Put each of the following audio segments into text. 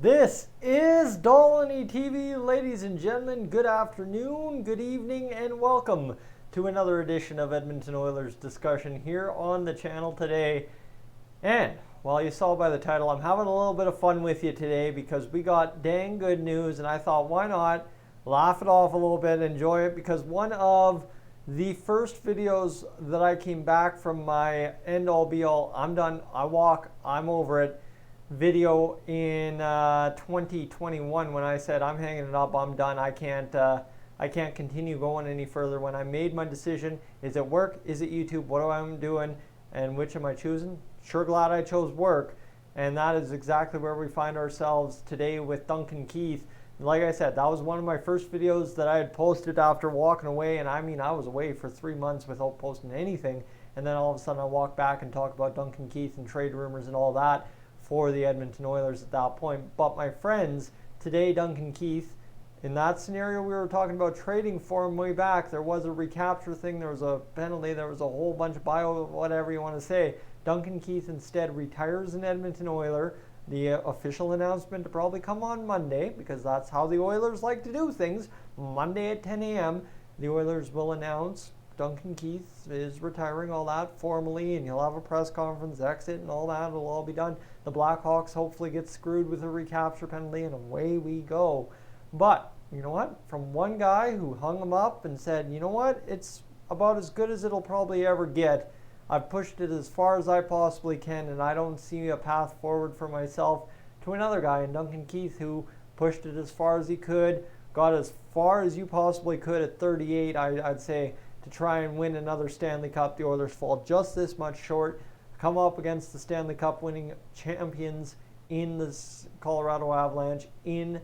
This is Dolany TV, ladies and gentlemen. Good afternoon, good evening, and welcome to another edition of Edmonton Oilers discussion here on the channel today. And while you saw by the title, I'm having a little bit of fun with you today because we got dang good news, and I thought, why not laugh it off a little bit, enjoy it, because one of the first videos that I came back from my end all be all, I'm done, I walk, I'm over it video in 2021 when I said I'm hanging it up, I'm done, I can't continue going any further. When I made my decision, is it work, is it YouTube, what am I doing, and which am I choosing? Sure glad I chose work, and that is exactly where we find ourselves today with Duncan Keith. Like I said, that was one of my first videos that I had posted after walking away, and I mean I was away for 3 months without posting anything, and then all of a sudden I walk back and talk about Duncan Keith and trade rumors and all that for the Edmonton Oilers at that point. But my friends, today Duncan Keith, in that scenario we were talking about trading for him way back, there was a recapture thing, there was a penalty, there was a whole bunch of whatever you want to say. Duncan Keith instead retires an Edmonton Oiler. The official announcement to probably come on Monday, because that's how the Oilers like to do things. Monday at 10 a.m. the Oilers will announce Duncan Keith is retiring, all that formally, and he'll have a press conference, exit, and all that. It'll all be done. The Blackhawks hopefully get screwed with a recapture penalty, and away we go. But you know what? From one guy who hung him up and said, you know what? It's about as good as it'll probably ever get. I've pushed it as far as I possibly can, and I don't see a path forward for myself, to another guy in Duncan Keith who pushed it as far as he could, got as far as you possibly could at 38, I'd say, to try and win another Stanley Cup. The Oilers fall just this much short, come up against the Stanley Cup winning champions in the Colorado Avalanche in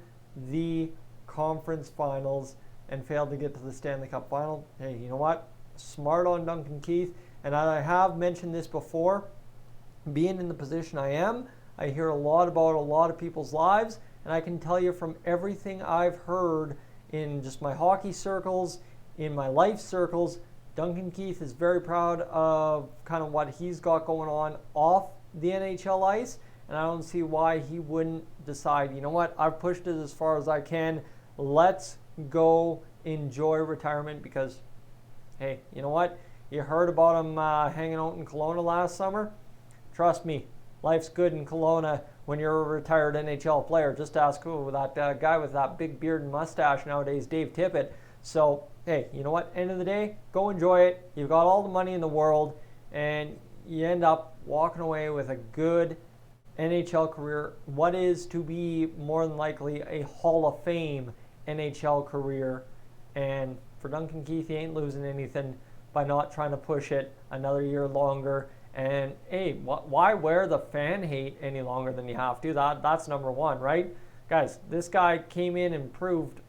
the conference finals, and failed to get to the Stanley Cup final. Hey, you know what? Smart on Duncan Keith. And I have mentioned this before, being in the position I am, I hear a lot about a lot of people's lives, and I can tell you from everything I've heard in just my hockey circles, in my life circles, Duncan Keith is very proud of kind of what he's got going on off the NHL ice, and I don't see why he wouldn't decide, you know what, I've pushed it as far as I can, let's go enjoy retirement, because, hey, you know what? You heard about him hanging out in Kelowna last summer? Trust me, life's good in Kelowna when you're a retired NHL player. Just ask who, that guy with that big beard and mustache nowadays, Dave Tippett. So, hey, you know what? End of the day, go enjoy it. You've got all the money in the world, and you end up walking away with a good NHL career. What is to be more than likely a Hall of Fame NHL career. And for Duncan Keith, he ain't losing anything by not trying to push it another year longer. And hey, why wear the fan hate any longer than you have to? That's number one, right? Guys, this guy came in and proved,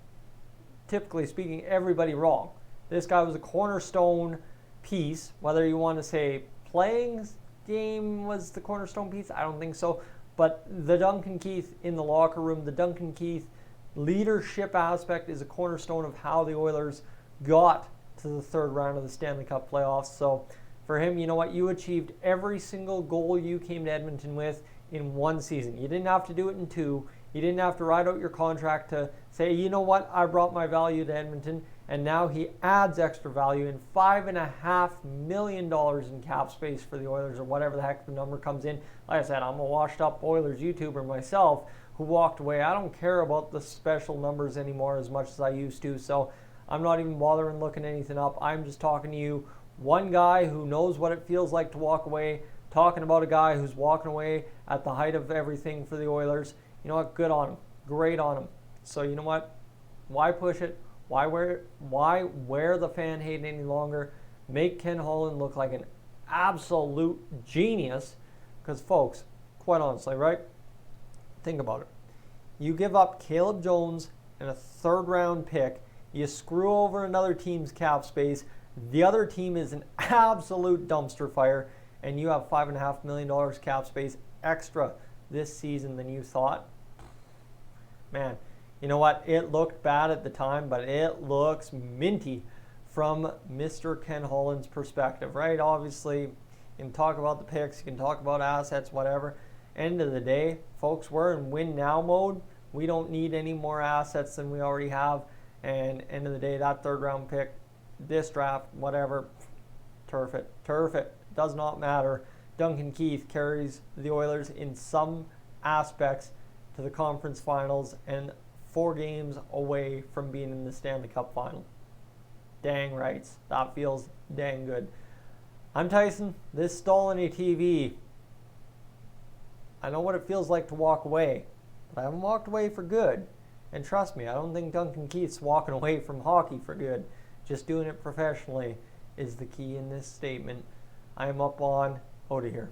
typically speaking, everybody wrong. This guy was a cornerstone piece. Whether you want to say playing game was the cornerstone piece, I don't think so. But the Duncan Keith in the locker room, the Duncan Keith leadership aspect is a cornerstone of how the Oilers got to the third round of the Stanley Cup playoffs. So for him, you know what? You achieved every single goal you came to Edmonton with in one season. You didn't have to do it in two. You didn't have to ride out your contract to say, you know what? I brought my value to Edmonton. And now he adds extra value in $5.5 million in cap space for the Oilers, or whatever the heck the number comes in. Like I said, I'm a washed up Oilers YouTuber myself who walked away. I don't care about the special numbers anymore as much as I used to. So I'm not even bothering looking anything up. I'm just talking to you, one guy who knows what it feels like to walk away, talking about a guy who's walking away at the height of everything for the Oilers. You know what? Good on him. Great on him. So you know what? Why push it? Why wear the fan hate any longer? Make Ken Holland look like an absolute genius. Because folks, quite honestly, right? Think about it. You give up Caleb Jones and a third round pick. You screw over another team's cap space. The other team is an absolute dumpster fire, and you have $5.5 million cap space extra this season than you thought. Man, you know what? It looked bad at the time, but it looks minty from Mr. Ken Holland's perspective, right? Obviously, you can talk about the picks, you can talk about assets, whatever. End of the day, folks, we're in win now mode. We don't need any more assets than we already have. And end of the day, that third round pick, this draft, whatever, turf it. Turf it. Does not matter. Duncan Keith carries the Oilers in some aspects to the conference finals and 4 games away from being in the Stanley Cup final. Dang rights. That feels dang good. I'm Tyson. This is Stolen TV. I know what it feels like to walk away, but I haven't walked away for good. And trust me, I don't think Duncan Keith's walking away from hockey for good. Just doing it professionally is the key in this statement. I am up on out of here.